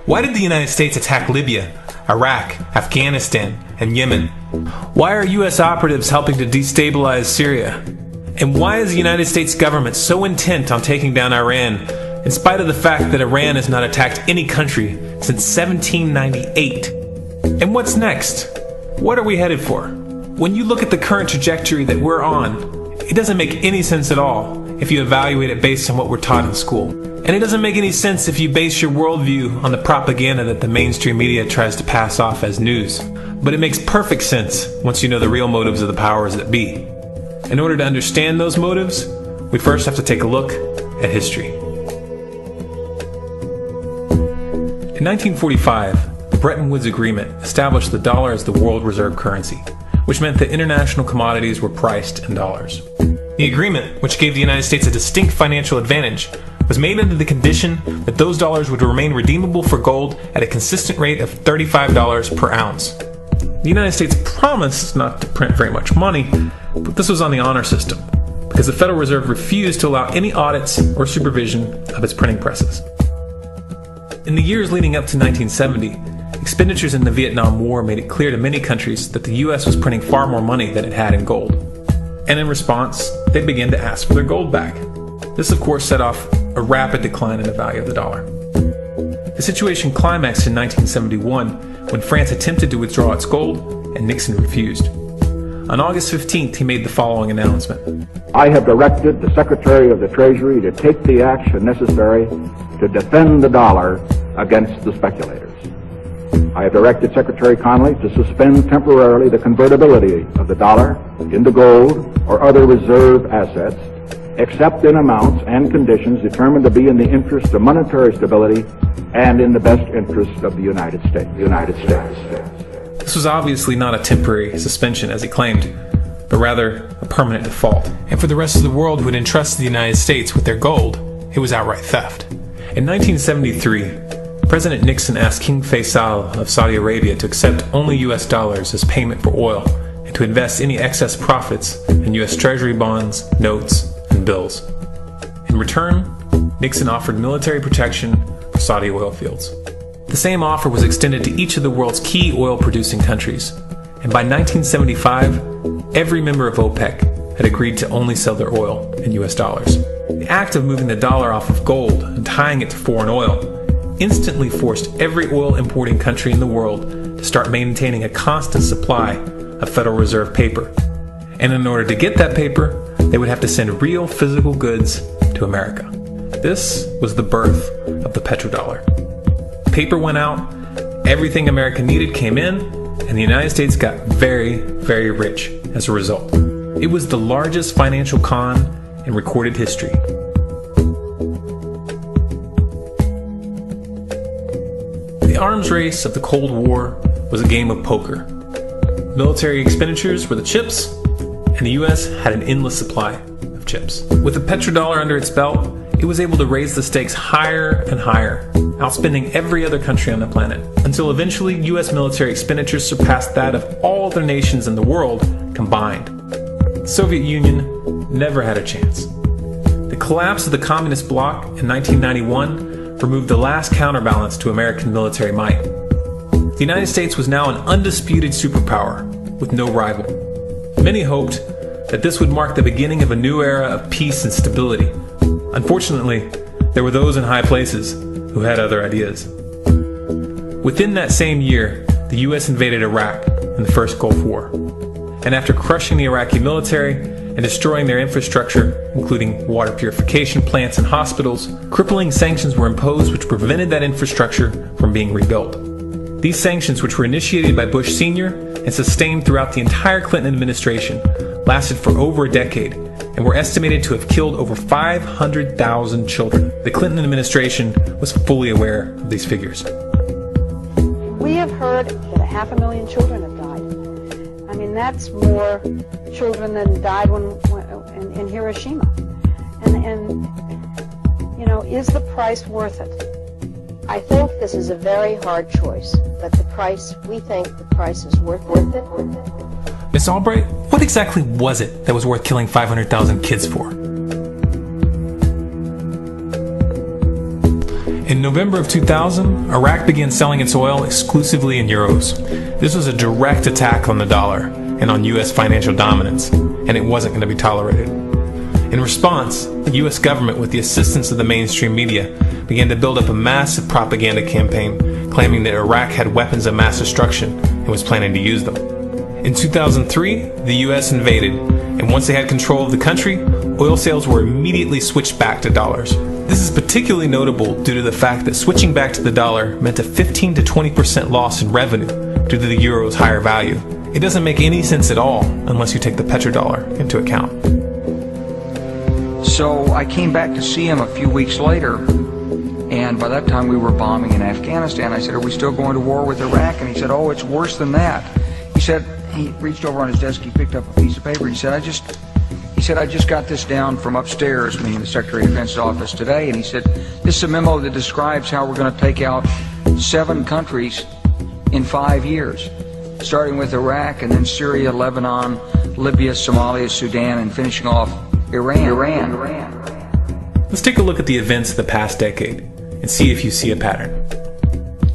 Why did the United States attack Libya, Iraq, Afghanistan, and Yemen? Why are U.S. operatives helping to destabilize Syria? And why is the United States government so intent on taking down Iran, in spite of the fact that Iran has not attacked any country since 1798? And what's next? What are we headed for? When you look at the current trajectory that we're on, it doesn't make any sense at all if you evaluate it based on what we're taught in school. And it doesn't make any sense if you base your worldview on the propaganda that the mainstream media tries to pass off as news. But it makes perfect sense once you know the real motives of the powers that be. In order to understand those motives, we first have to take a look at history. In 1945, the Bretton Woods Agreement established the dollar as the world reserve currency, which meant that international commodities were priced in dollars. The agreement, which gave the United States a distinct financial advantage, was made under the condition that those dollars would remain redeemable for gold at a consistent rate of $35 per ounce. The United States promised not to print very much money, but this was on the honor system, because the Federal Reserve refused to allow any audits or supervision of its printing presses. In the years leading up to 1970, expenditures in the Vietnam War made it clear to many countries that the U.S. was printing far more money than it had in gold. And in response, they began to ask for their gold back. This, of course, set off a rapid decline in the value of the dollar. The situation climaxed in 1971 when France attempted to withdraw its gold and Nixon refused. On August 15th, he made the following announcement. I have directed the Secretary of the Treasury to take the action necessary to defend the dollar against the speculators. I have directed Secretary Connally to suspend temporarily the convertibility of the dollar into gold or other reserve assets, except in amounts and conditions determined to be in the interest of monetary stability and in the best interest of the United States. This was obviously not a temporary suspension, as he claimed, but rather a permanent default. And for the rest of the world who had entrusted the United States with their gold, it was outright theft. In 1973, President Nixon asked King Faisal of Saudi Arabia to accept only U.S. dollars as payment for oil and to invest any excess profits in U.S. Treasury bonds, notes, and bills. In return, Nixon offered military protection for Saudi oil fields. The same offer was extended to each of the world's key oil-producing countries, and by 1975, every member of OPEC had agreed to only sell their oil in U.S. dollars. The act of moving the dollar off of gold and tying it to foreign oil instantly forced every oil-importing country in the world to start maintaining a constant supply of Federal Reserve paper. And in order to get that paper, they would have to send real physical goods to America. This was the birth of the petrodollar. Paper went out, everything America needed came in, and the United States got very, very rich as a result. It was the largest financial con in recorded history. The arms race of the Cold War was a game of poker. Military expenditures were the chips, and the U.S. had an endless supply of chips. With the petrodollar under its belt, it was able to raise the stakes higher and higher, outspending every other country on the planet, until eventually U.S. military expenditures surpassed that of all other nations in the world combined. The Soviet Union never had a chance. The collapse of the communist bloc in 1991 removed the last counterbalance to American military might. The United States was now an undisputed superpower with no rival. Many hoped that this would mark the beginning of a new era of peace and stability. Unfortunately, there were those in high places who had other ideas. Within that same year, the U.S. invaded Iraq in the First Gulf War. And after crushing the Iraqi military and destroying their infrastructure, including water purification plants and hospitals, crippling sanctions were imposed which prevented that infrastructure from being rebuilt. These sanctions, which were initiated by Bush Sr. and sustained throughout the entire Clinton administration, lasted for over a decade and were estimated to have killed over 500,000 children. The Clinton administration was fully aware of these figures. We have heard that 500,000 children have died. I mean, that's more children than died in Hiroshima. And you know, is the price worth it? I think this is a very hard choice, but we think the price is worth it. Miss Albright, what exactly was it that was worth killing 500,000 kids for? In November of 2000, Iraq began selling its oil exclusively in euros. This was a direct attack on the dollar and on U.S. financial dominance, and it wasn't going to be tolerated. In response, the U.S. government, with the assistance of the mainstream media, began to build up a massive propaganda campaign claiming that Iraq had weapons of mass destruction and was planning to use them. In 2003, the U.S. invaded, and once they had control of the country, oil sales were immediately switched back to dollars. This is particularly notable due to the fact that switching back to the dollar meant a 15 to 20% loss in revenue due to the euro's higher value. It doesn't make any sense at all unless you take the petrodollar into account. So I came back to see him a few weeks later, and by that time we were bombing in Afghanistan. I said, "Are we still going to war with Iraq?" And he said, "Oh, it's worse than that." He said, he reached over on his desk, he picked up a piece of paper, he said, I just got this down from upstairs, meaning the Secretary of Defense's office today, and he said, "This is a memo that describes how we're going to take out 7 countries in 5 years, starting with Iraq and then Syria, Lebanon, Libya, Somalia, Sudan, and finishing off Iran." Let's take a look at the events of the past decade and see if you see a pattern.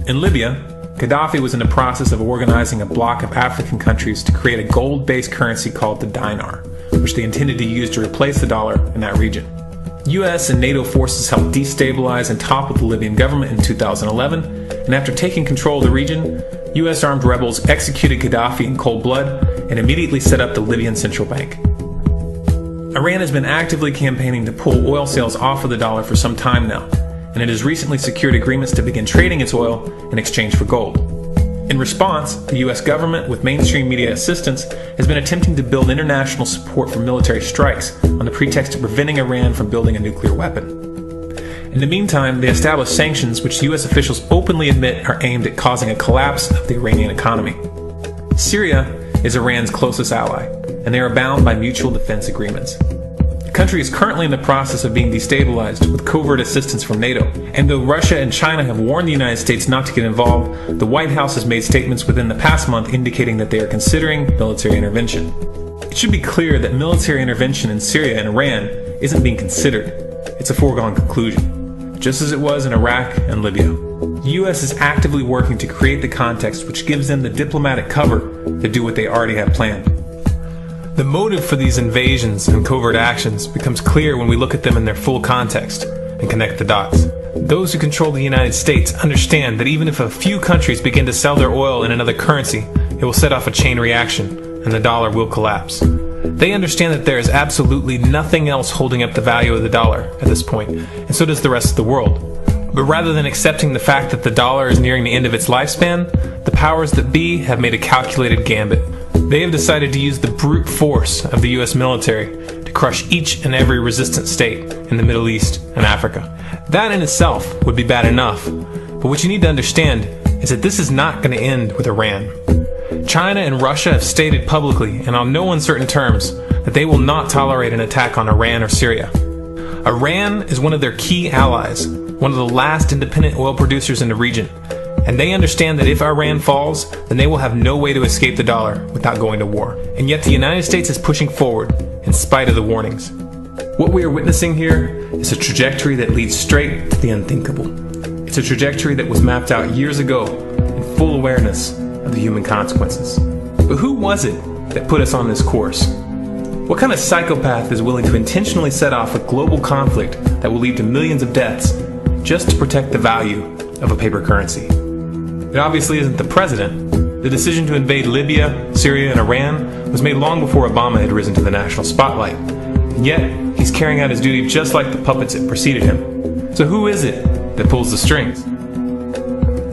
In Libya, Gaddafi was in the process of organizing a bloc of African countries to create a gold-based currency called the dinar, which they intended to use to replace the dollar in that region. US and NATO forces helped destabilize and topple the Libyan government in 2011, and after taking control of the region, US armed rebels executed Gaddafi in cold blood and immediately set up the Libyan central bank. Iran has been actively campaigning to pull oil sales off of the dollar for some time now, and it has recently secured agreements to begin trading its oil in exchange for gold. In response, the US government, with mainstream media assistance, has been attempting to build international support for military strikes on the pretext of preventing Iran from building a nuclear weapon. In the meantime, they established sanctions which US officials openly admit are aimed at causing a collapse of the Iranian economy. Syria is Iran's closest ally, and they are bound by mutual defense agreements. The country is currently in the process of being destabilized with covert assistance from NATO, and though Russia and China have warned the United States not to get involved, the White House has made statements within the past month indicating that they are considering military intervention. It should be clear that military intervention in Syria and Iran isn't being considered. It's a foregone conclusion, just as it was in Iraq and Libya. The U.S. is actively working to create the context which gives them the diplomatic cover to do what they already have planned. The motive for these invasions and covert actions becomes clear when we look at them in their full context and connect the dots. Those who control the United States understand that even if a few countries begin to sell their oil in another currency, it will set off a chain reaction and the dollar will collapse. They understand that there is absolutely nothing else holding up the value of the dollar at this point, and so does the rest of the world. But rather than accepting the fact that the dollar is nearing the end of its lifespan, the powers that be have made a calculated gambit. They have decided to use the brute force of the US military to crush each and every resistant state in the Middle East and Africa. That in itself would be bad enough, but what you need to understand is that this is not going to end with Iran. China and Russia have stated publicly and on no uncertain terms that they will not tolerate an attack on Iran or Syria. Iran is one of their key allies, one of the last independent oil producers in the region, and they understand that if Iran falls, then they will have no way to escape the dollar without going to war. And yet the United States is pushing forward in spite of the warnings. What we are witnessing here is a trajectory that leads straight to the unthinkable. It's a trajectory that was mapped out years ago in full awareness of the human consequences. But who was it that put us on this course? What kind of psychopath is willing to intentionally set off a global conflict that will lead to millions of deaths just to protect the value of a paper currency? It obviously isn't the president. The decision to invade Libya, Syria, and Iran was made long before Obama had risen to the national spotlight. And yet, he's carrying out his duty just like the puppets that preceded him. So who is it that pulls the strings?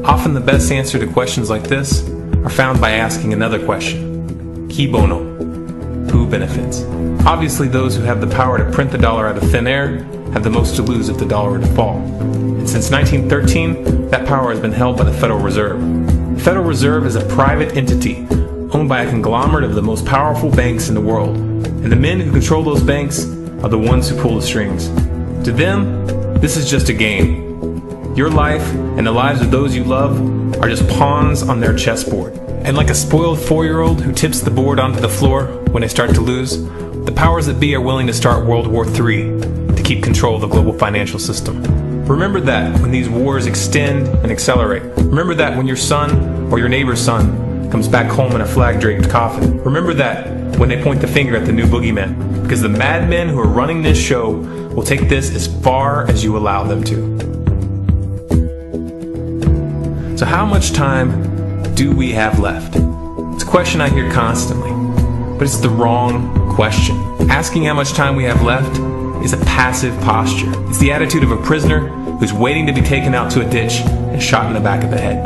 Often the best answer to questions like this are found by asking another question. Qui bono? Who benefits? Obviously those who have the power to print the dollar out of thin air have the most to lose if the dollar were to fall. And since 1913, that power has been held by the Federal Reserve. The Federal Reserve is a private entity owned by a conglomerate of the most powerful banks in the world. And the men who control those banks are the ones who pull the strings. To them, this is just a game. Your life and the lives of those you love are just pawns on their chessboard. And like a spoiled 4-year-old who tips the board onto the floor when they start to lose, the powers that be are willing to start World War III to keep control of the global financial system. Remember that when these wars extend and accelerate. Remember that when your son or your neighbor's son comes back home in a flag-draped coffin. Remember that when they point the finger at the new boogeyman, because the madmen who are running this show will take this as far as you allow them to. So how much time do we have left? It's a question I hear constantly, but it's the wrong question. Asking how much time we have left is a passive posture. It's the attitude of a prisoner who's waiting to be taken out to a ditch and shot in the back of the head.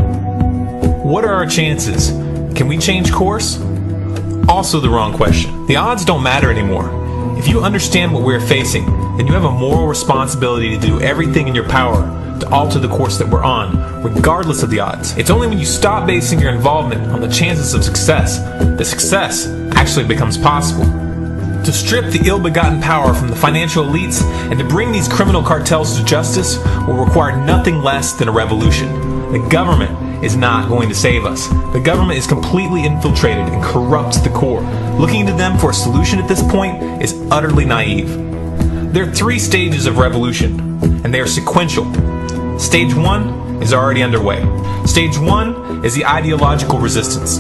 What are our chances? Can we change course? Also the wrong question. The odds don't matter anymore. If you understand what we're facing, then you have a moral responsibility to do everything in your power to alter the course that we're on, regardless of the odds. It's only when you stop basing your involvement on the chances of success that success actually becomes possible. To strip the ill-begotten power from the financial elites and to bring these criminal cartels to justice will require nothing less than a revolution. The government is not going to save us. The government is completely infiltrated and corrupt to the core. Looking to them for a solution at this point is utterly naive. There are 3 stages of revolution, and they are sequential. Stage 1 is already underway. Stage 1 is the ideological resistance.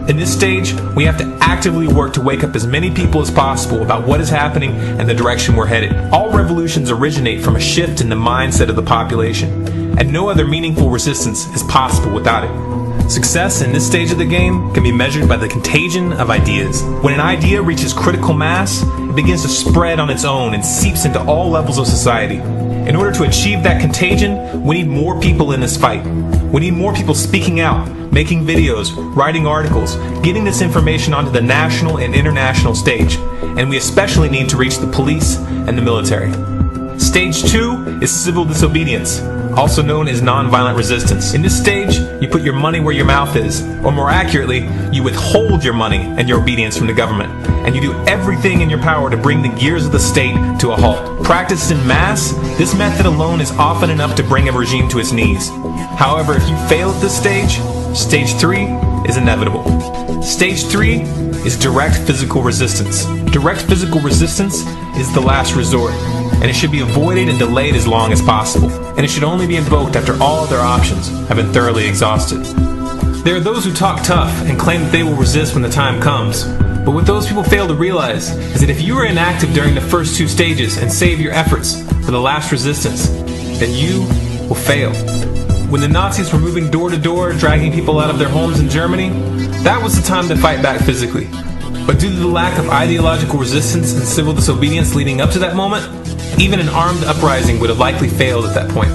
In this stage, we have to actively work to wake up as many people as possible about what is happening and the direction we're headed. All revolutions originate from a shift in the mindset of the population, and no other meaningful resistance is possible without it. Success in this stage of the game can be measured by the contagion of ideas. When an idea reaches critical mass, it begins to spread on its own and seeps into all levels of society. In order to achieve that contagion, we need more people in this fight. We need more people speaking out, making videos, writing articles, getting this information onto the national and international stage. And we especially need to reach the police and the military. Stage 2 is civil disobedience, also known as nonviolent resistance. In this stage, you put your money where your mouth is, or more accurately, you withhold your money and your obedience from the government, and you do everything in your power to bring the gears of the state to a halt. Practiced in mass, this method alone is often enough to bring a regime to its knees. However, if you fail at this stage, Stage 3 is inevitable. Stage 3 is direct physical resistance. Direct physical resistance is the last resort, and it should be avoided and delayed as long as possible. And it should only be invoked after all other options have been thoroughly exhausted. There are those who talk tough and claim that they will resist when the time comes. But what those people fail to realize is that if you are inactive during the first 2 stages and save your efforts for the last resistance, then you will fail. When the Nazis were moving door to door, dragging people out of their homes in Germany, that was the time to fight back physically. But due to the lack of ideological resistance and civil disobedience leading up to that moment, even an armed uprising would have likely failed at that point.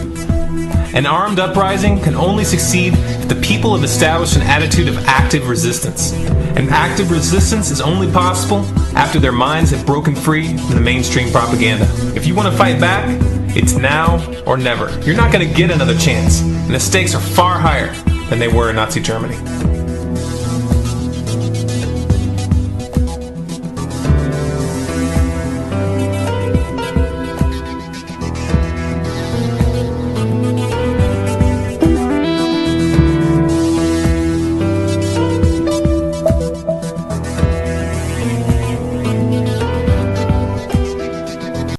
An armed uprising can only succeed if the people have established an attitude of active resistance. And active resistance is only possible after their minds have broken free from the mainstream propaganda. If you want to fight back, it's now or never. You're not going to get another chance, and the stakes are far higher than they were in Nazi Germany.